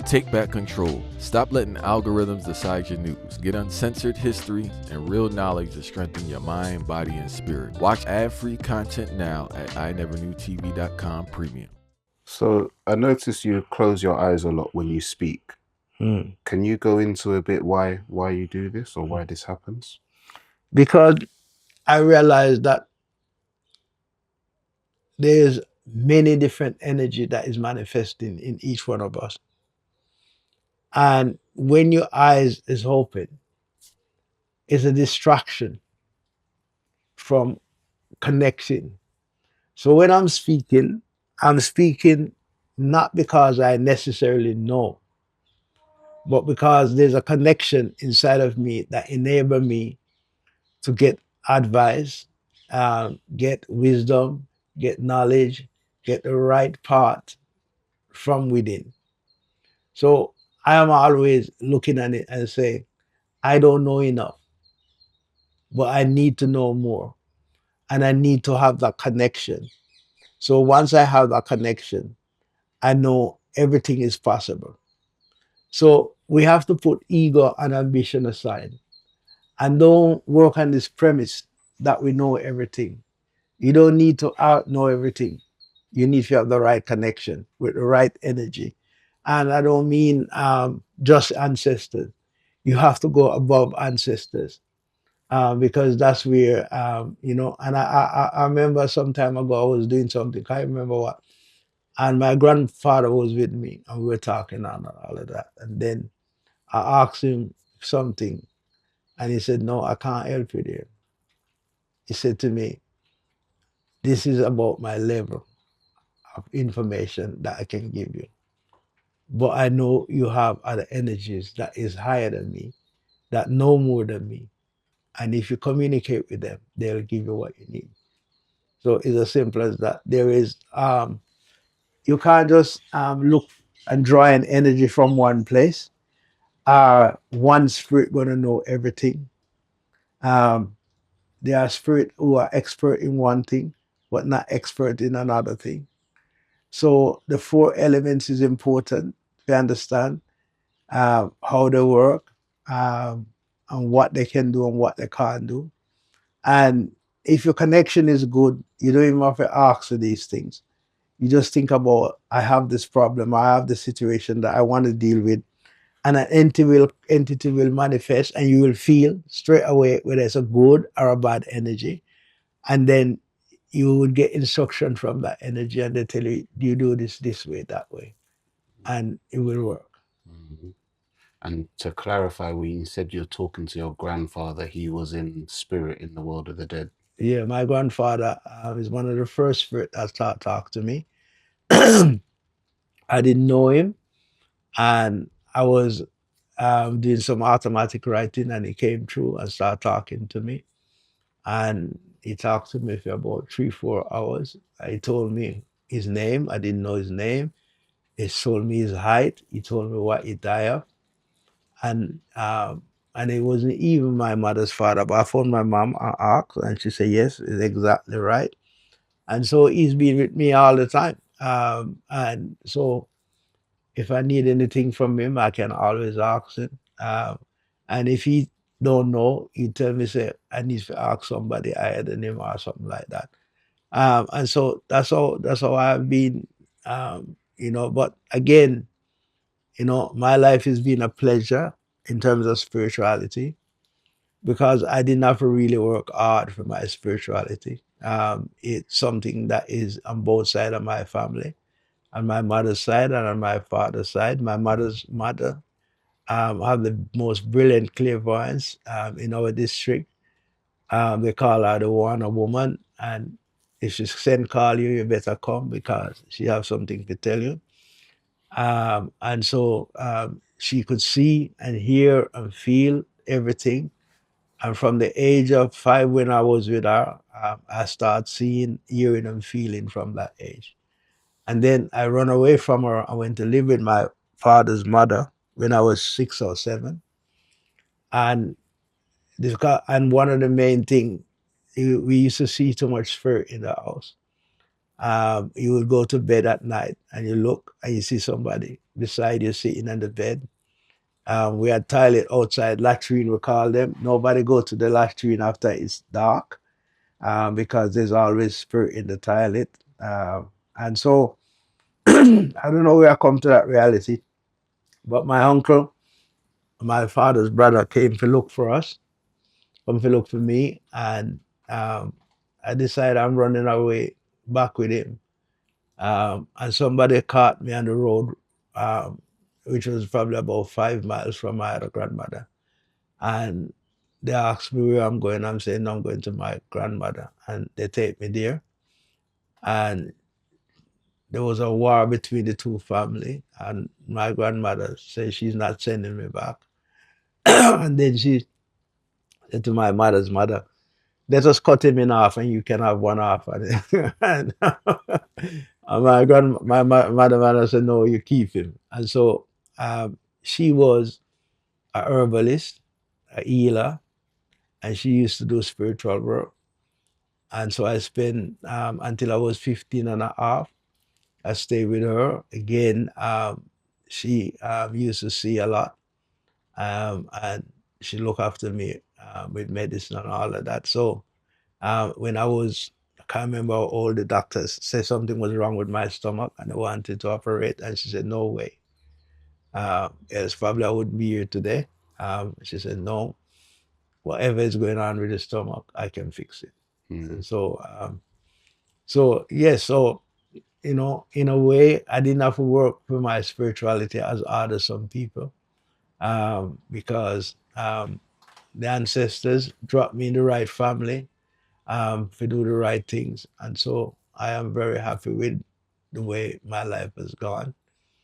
Take back control. Stop letting algorithms decide your news. Get uncensored history and real knowledge to strengthen your mind, body, and spirit. Watch ad-free content now at iNeverKnewTV.com Premium. So I notice you close your eyes a lot when you speak. Can you go into a bit why you do this or why this happens? Because I realize that there's many different energy that is manifesting in each one of us. And when your eyes is open, it's a distraction from connecting. So when I'm speaking not because I necessarily know, but because there's a connection inside of me that enable me to get advice, get wisdom, get knowledge, get the right path from within. So I am always looking at it and say, I don't know enough, but I need to know more. And I need to have that connection. So once I have that connection, I know everything is possible. So we have to put ego and ambition aside and don't work on this premise that we know everything. You don't need to know everything. You need to have the right connection with the right energy. And I don't mean just ancestors. You have to go above ancestors because that's where, and I remember some time ago I was doing something, I can't remember what. And my grandfather was with me and we were talking and all of that. And then I asked him something and he said, no, I can't help you there. He said to me, this is about my level of information that I can give you. But I know you have other energies that is higher than me, that know more than me. And if you communicate with them, they'll give you what you need. So it's as simple as that. There is, you can't just look and draw an energy from one place. One spirit gonna know everything. There are spirits who are expert in one thing, but not expert in another thing. So the four elements is important to understand how they work, and what they can do and what they can't do. And if your connection is good, you don't even have to ask for these things. You just think about, I have this problem, I have this situation that I want to deal with, and an entity will manifest and you will feel straight away whether it's a good or a bad energy. And then you would get instruction from that energy and they tell you, you do this way, that way. And it will work. Mm-hmm. And to clarify, when you said you're talking to your grandfather, he was in spirit in the world of the dead. Yeah, my grandfather is one of the first spirits that talked to me. I didn't know him, and I was doing some automatic writing, and he came through and started talking to me. And he talked to me for about 3-4 hours. He told me his name. I didn't know his name. He told me his height. He told me what he died of. And it wasn't even my mother's father, but I phoned my mom and asked, and she said, yes, it's exactly right. And so he's been with me all the time. And so if I need anything from him, I can always ask him. And if he don't know, he tell me, say, I need to ask somebody higher than him or something like that. And so that's how I've been, but again, my life has been a pleasure in terms of spirituality because I didn't have to really work hard for my spirituality. It's something that is on both sides of my family, on my mother's side and on my father's side. My mother's mother have the most brilliant clairvoyance in our district. They call her the Wonder Woman, and if she send call you, you better come because she have something to tell you. And so she could see and hear and feel everything. And from the age of 5 when I was with her, I started seeing, hearing and feeling from that age. And then I run away from her. I went to live with my father's mother when I was 6 or 7. And one of the main things, we used to see too much spirit in the house. You would go to bed at night and you look and you see somebody beside you sitting on the bed. We had toilet outside, latrine we call them. Nobody go to the latrine after it's dark because there's always spirit in the toilet. And so I don't know where I come to that reality, but my uncle, my father's brother, came to look for us, come to look for me, and I decided I'm running away back with him. And somebody caught me on the road, which was probably about 5 miles from my other grandmother. And they asked me where I'm going. I'm saying, no, I'm going to my grandmother. And they take me there. And there was a war between the two families. And my grandmother said she's not sending me back. And then she said to my mother's mother, let us cut him in half and you can have one half. And my mother said, no, you keep him. And so she was a herbalist, a healer, and she used to do spiritual work. And so I spent until I was 15 and a half. I stayed with her. Again, she used to see a lot. And she looked after me with medicine and all of that. So when I can't remember how old, the doctors said something was wrong with my stomach and they wanted to operate. And she said, no way. Else probably I wouldn't be here today. She said, no, whatever is going on with the stomach, I can fix it. And so, yes, so, you know, in a way, I didn't have to work for my spirituality as hard as some people because the ancestors dropped me in the right family to do the right things. And so I am very happy with the way my life has gone.